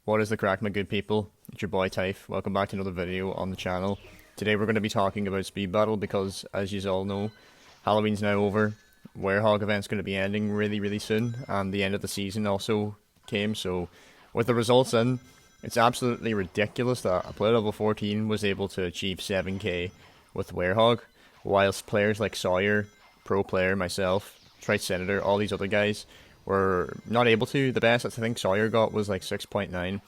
What is the crack, my good people? It's your boy Typh. Welcome back to another video on the channel. Today we're going to be talking about Speed Battle because, as you all know, Halloween's now over. Werehog event's going to be ending really soon, and the end of the season also came. So, with the results in, it's absolutely ridiculous that a player level 14 was able to achieve 7k with Werehog, whilst players like Sawyer, Pro Player, myself, Trite Senator, all these other guys were not able to. The best I think Sawyer got was like 6.9,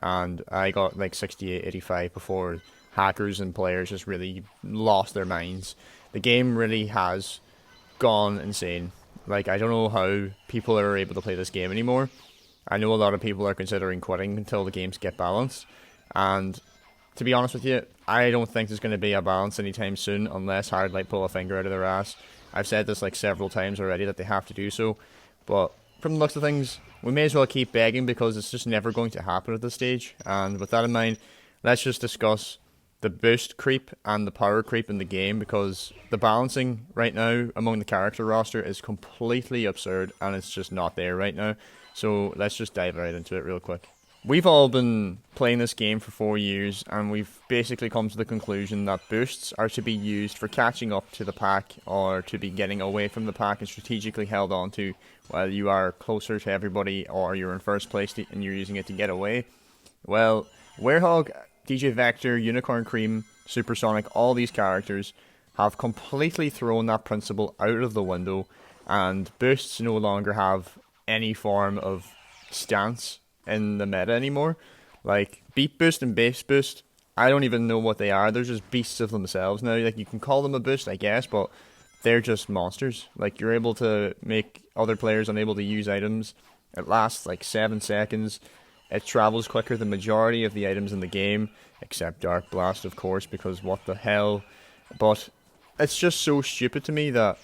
and I got like 68.85 before hackers and players just really lost their minds. The game really has gone insane. Like, I don't know how people are able to play this game anymore. I know a lot of people are considering quitting until the games get balanced, and to be honest with you, I don't think there's going to be a balance anytime soon unless Hardlight pull a finger out of their ass. I've said this like several times already that they have to do so, but from the looks of things, we may as well keep begging because it's just never going to happen at this stage. And with that in mind, let's just discuss the boost creep and the power creep in the game, because the balancing right now among the character roster is completely absurd and it's just not there right now. So let's just dive right into it real quick. We've all been playing this game for 4 years, and we've basically come to the conclusion that boosts are to be used for catching up to the pack, or to be getting away from the pack and strategically held onto while you are closer to everybody, or you're in first place and you're using it to get away. Well, Werehog, DJ Vector, Unicorn Cream, Supersonic, all these characters have completely thrown that principle out of the window, and boosts no longer have any form of stance in the meta anymore. Like, beat boost and base boost, I don't even know what they are. They're just beasts of themselves now. Like, you can call them a boost, I guess, but they're just monsters. Like, you're able to make other players unable to use items. It lasts like 7 seconds. It travels quicker than majority of the items in the game, except Dark Blast, of course, because what the hell. But it's just so stupid to me that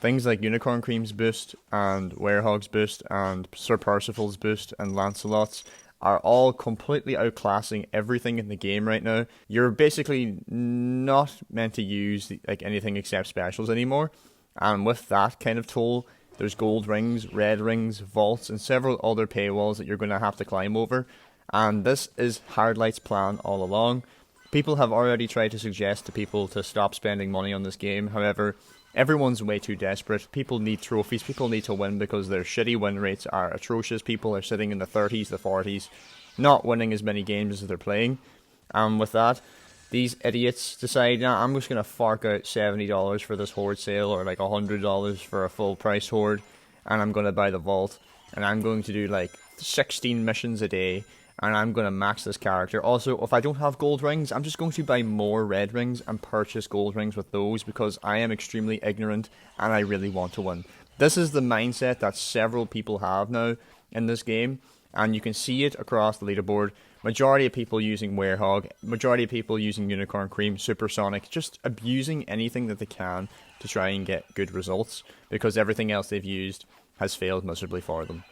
things like Unicorn Cream's boost, and Werehog's boost, and Sir Percival's boost, and Lancelot's are all completely outclassing everything in the game right now. You're basically not meant to use like anything except specials anymore. And with that kind of toll, there's gold rings, red rings, vaults, and several other paywalls that you're going to have to climb over. And this is Hardlight's plan all along. People have already tried to suggest to people to stop spending money on this game. However, everyone's way too desperate. People need trophies. People need to win because their shitty win rates are atrocious. People are sitting in the 30s, the 40s, not winning as many games as they're playing. And with that, these idiots decide, nah, I'm just going to fork out $70 for this horde sale, or like $100 for a full price horde, and I'm going to buy the vault, and I'm going to do like 16 missions a day, and I'm going to max this character. Also, if I don't have gold rings, I'm just going to buy more red rings and purchase gold rings with those, because I am extremely ignorant and I really want to win. This is the mindset that several people have now in this game, and you can see it across the leaderboard. Majority of people using Werehog, majority of people using Unicorn Cream, Supersonic, just abusing anything that they can to try and get good results, because everything else they've used has failed miserably for them.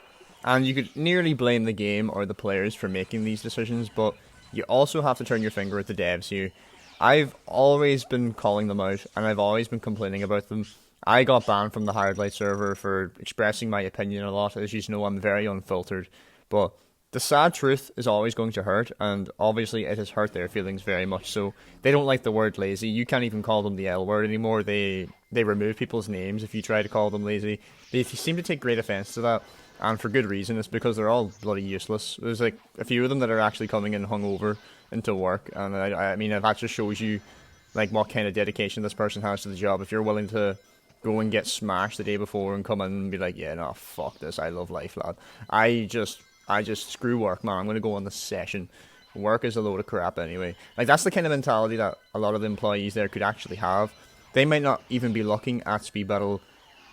And you could nearly blame the game or the players for making these decisions, but you also have to turn your finger at the devs here. I've always been calling them out, and I've always been complaining about them. I got banned from the Hardlight server for expressing my opinion a lot. As you know, I'm very unfiltered. But the sad truth is always going to hurt, and obviously it has hurt their feelings very much. So they don't like the word lazy. You can't even call them the L word anymore. They remove people's names if you try to call them lazy. They seem to take great offense to that. And for good reason. It's because they're all bloody useless. There's like a few of them that are actually coming in hungover into work, and I mean, that just shows you like what kind of dedication this person has to the job. If you're willing to go and get smashed the day before and come in and be like, yeah, no, fuck this, I love life, lad. I just screw work, man. I'm gonna go on the session. Work is a load of crap anyway. Like, that's the kind of mentality that a lot of the employees there could actually have. They might not even be looking at Speed Battle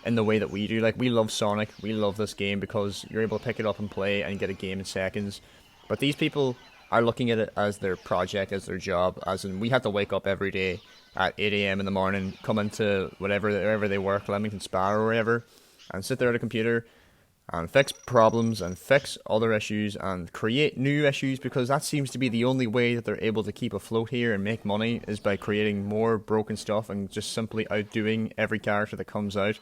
in the way that we do. Like, we love Sonic, we love this game because you're able to pick it up and play and get a game in seconds. But these people are looking at it as their project, as their job, as in we have to wake up every day at 8 AM in the morning, come into wherever they work, Leamington Spa or wherever, and sit there at a computer and fix problems and fix other issues and create new issues, because that seems to be the only way that they're able to keep afloat here and make money, is by creating more broken stuff and just simply outdoing every character that comes out.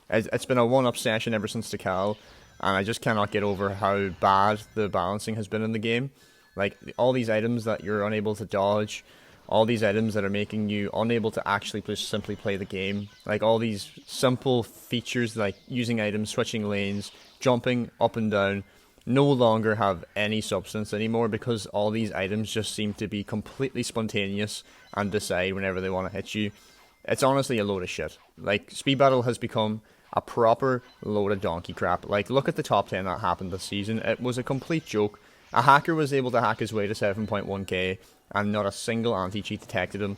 It's been a one-up session ever since the Cal, and I just cannot get over how bad the balancing has been in the game. Like, all these items that you're unable to dodge, all these items that are making you unable to actually just simply play the game. Like, all these simple features like using items, switching lanes, jumping up and down, no longer have any substance anymore because all these items just seem to be completely spontaneous and decide whenever they want to hit you. It's honestly a load of shit. Like, Speed Battle has become a proper load of donkey crap. Like, look at the top 10 that happened this season. It was a complete joke. A hacker was able to hack his way to 7.1k, and not a single anti-cheat detected him.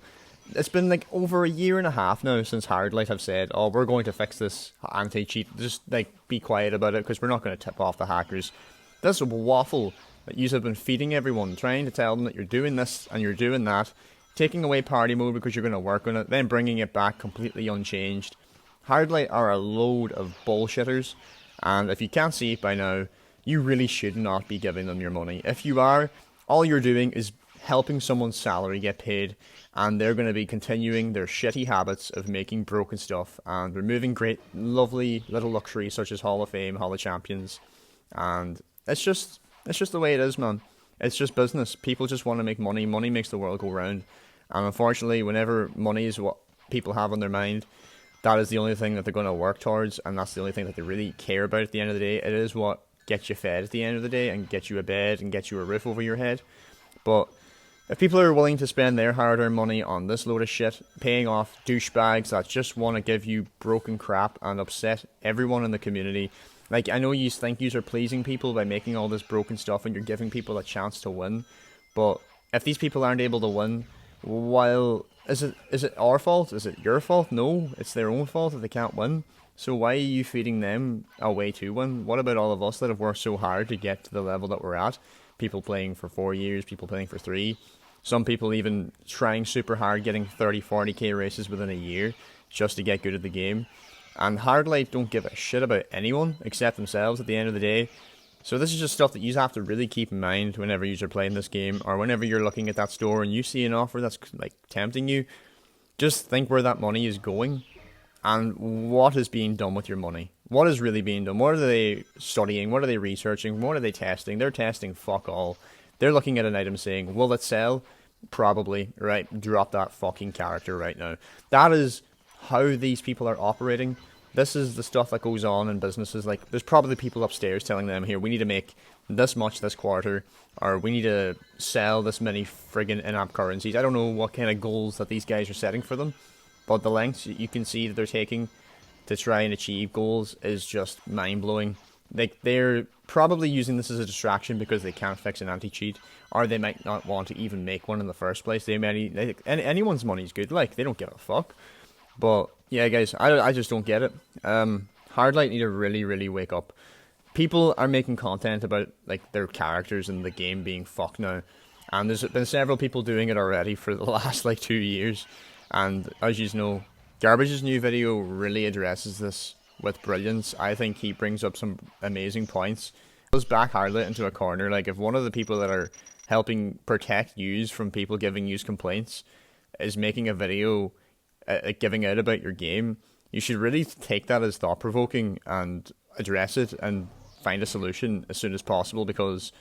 It's been like over a year and a half now since Hardlight have said, oh, we're going to fix this anti-cheat. Just like be quiet about it because we're not going to tip off the hackers. This waffle that you have been feeding everyone, trying to tell them that you're doing this and you're doing that, taking away party mode because you're going to work on it, then bringing it back completely unchanged. Hardlight are a load of bullshitters, and if you can't see it by now, you really should not be giving them your money. If you are, all you're doing is helping someone's salary get paid, and they're going to be continuing their shitty habits of making broken stuff and removing great, lovely little luxuries such as Hall of Fame, Hall of Champions, and it's just the way it is, man. It's just business. People just want to make money. Money makes the world go round, and unfortunately, whenever money is what people have on their mind, that is the only thing that they're going to work towards, and that's the only thing that they really care about at the end of the day. It is what gets you fed at the end of the day and gets you a bed and gets you a roof over your head. But if people are willing to spend their hard-earned money on this load of shit, paying off douchebags that just want to give you broken crap and upset everyone in the community, like, I know you think you are pleasing people by making all this broken stuff and you're giving people a chance to win, but if these people aren't able to win, while is it our fault? Is it your fault? No, it's their own fault that they can't win. So why are you feeding them a way to win? What about all of us that have worked so hard to get to the level that we're at? People playing for 4 years, people playing for 3. Some people even trying super hard, getting 30, 40k races within a year just to get good at the game. And Hardlight don't give a shit about anyone except themselves at the end of the day. So this is just stuff that you have to really keep in mind whenever you're playing this game, or whenever you're looking at that store and you see an offer that's like tempting you. Just think where that money is going and what is being done with your money. What is really being done? What are they studying? What are they researching? What are they testing? They're testing fuck all. They're looking at an item saying, will it sell? Probably, right? Drop that fucking character right now. That is how these people are operating. This is the stuff that goes on in businesses. Like, there's probably people upstairs telling them, here, we need to make this much this quarter, or we need to sell this many friggin' in-app currencies. I don't know what kind of goals that these guys are setting for them, but the lengths you can see that they're taking to try and achieve goals is just mind-blowing. Like, they're probably using this as a distraction because they can't fix an anti-cheat, or they might not want to even make one in the first place. Anyone's money's good, like, they don't give a fuck. But yeah, guys, I just don't get it. Hardlight need to really, really wake up. People are making content about like their characters in the game being fucked now, and there's been several people doing it already for the last like 2 years. And as you know, Garbage's new video really addresses this with brilliance. I think he brings up some amazing points. He goes back Hardlight into a corner. Like, if one of the people that are helping protect yous from people giving yous complaints is making a video giving out about your game, you should really take that as thought-provoking and address it and find a solution as soon as possible. Because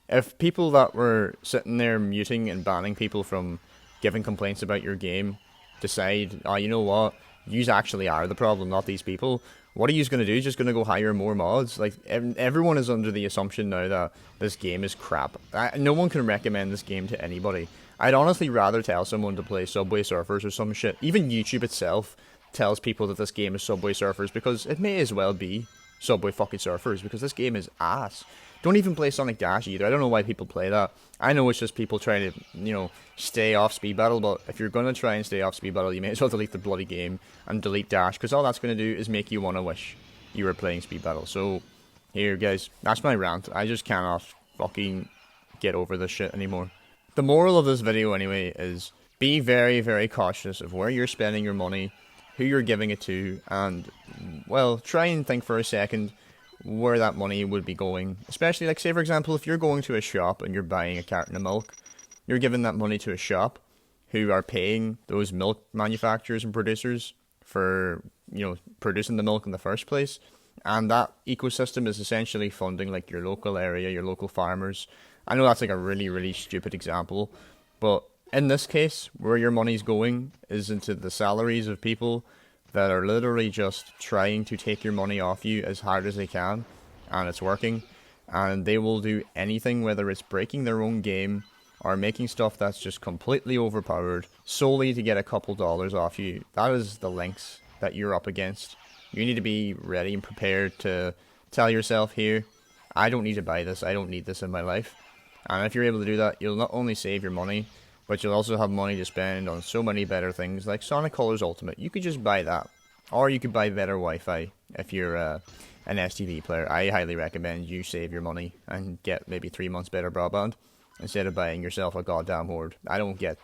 if people that were sitting there muting and banning people from giving complaints about your game decide, oh, you know what, yous actually are the problem, not these people, what are yous going to do? Just going to go hire more mods? Like, everyone is under the assumption now that this game is crap. No one can recommend this game to anybody. I'd honestly rather tell someone to play Subway Surfers or some shit. Even YouTube itself tells people that this game is Subway Surfers because it may as well be Subway fucking Surfers, because this game is ass. Don't even play Sonic Dash either. I don't know why people play that. I know it's just people trying to, you know, stay off Speed Battle, but if you're going to try and stay off Speed Battle, you may as well delete the bloody game and delete Dash, because all that's going to do is make you want to wish you were playing Speed Battle. So, here guys, that's my rant. I just cannot fucking get over this shit anymore. The moral of this video anyway is be very, very cautious of where you're spending your money, who you're giving it to, and, well, try and think for a second where that money would be going. Especially, like, say for example, if you're going to a shop and you're buying a carton of milk, you're giving that money to a shop who are paying those milk manufacturers and producers for, you know, producing the milk in the first place. And that ecosystem is essentially funding like your local area, your local farmers. I know that's like a really, really stupid example, but in this case, where your money's going is into the salaries of people that are literally just trying to take your money off you as hard as they can, and it's working. And they will do anything, whether it's breaking their own game or making stuff that's just completely overpowered, solely to get a couple dollars off you. That is the lengths that you're up against. You need to be ready and prepared to tell yourself here, I don't need to buy this, I don't need this in my life. And if you're able to do that, you'll not only save your money, but you'll also have money to spend on so many better things like Sonic Colors Ultimate. You could just buy that. Or you could buy better Wi-Fi if you're an STV player. I highly recommend you save your money and get maybe 3 months better broadband instead of buying yourself a goddamn horde. I don't get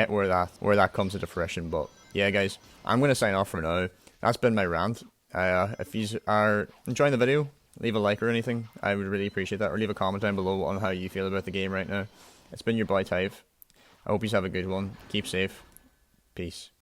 where that comes into fruition, but yeah guys, I'm gonna sign off for now. That's been my rant. If you are enjoying the video, leave a like or anything. I would really appreciate that. Or leave a comment down below on how you feel about the game right now. It's been your boy Tive. I hope you have a good one. Keep safe. Peace.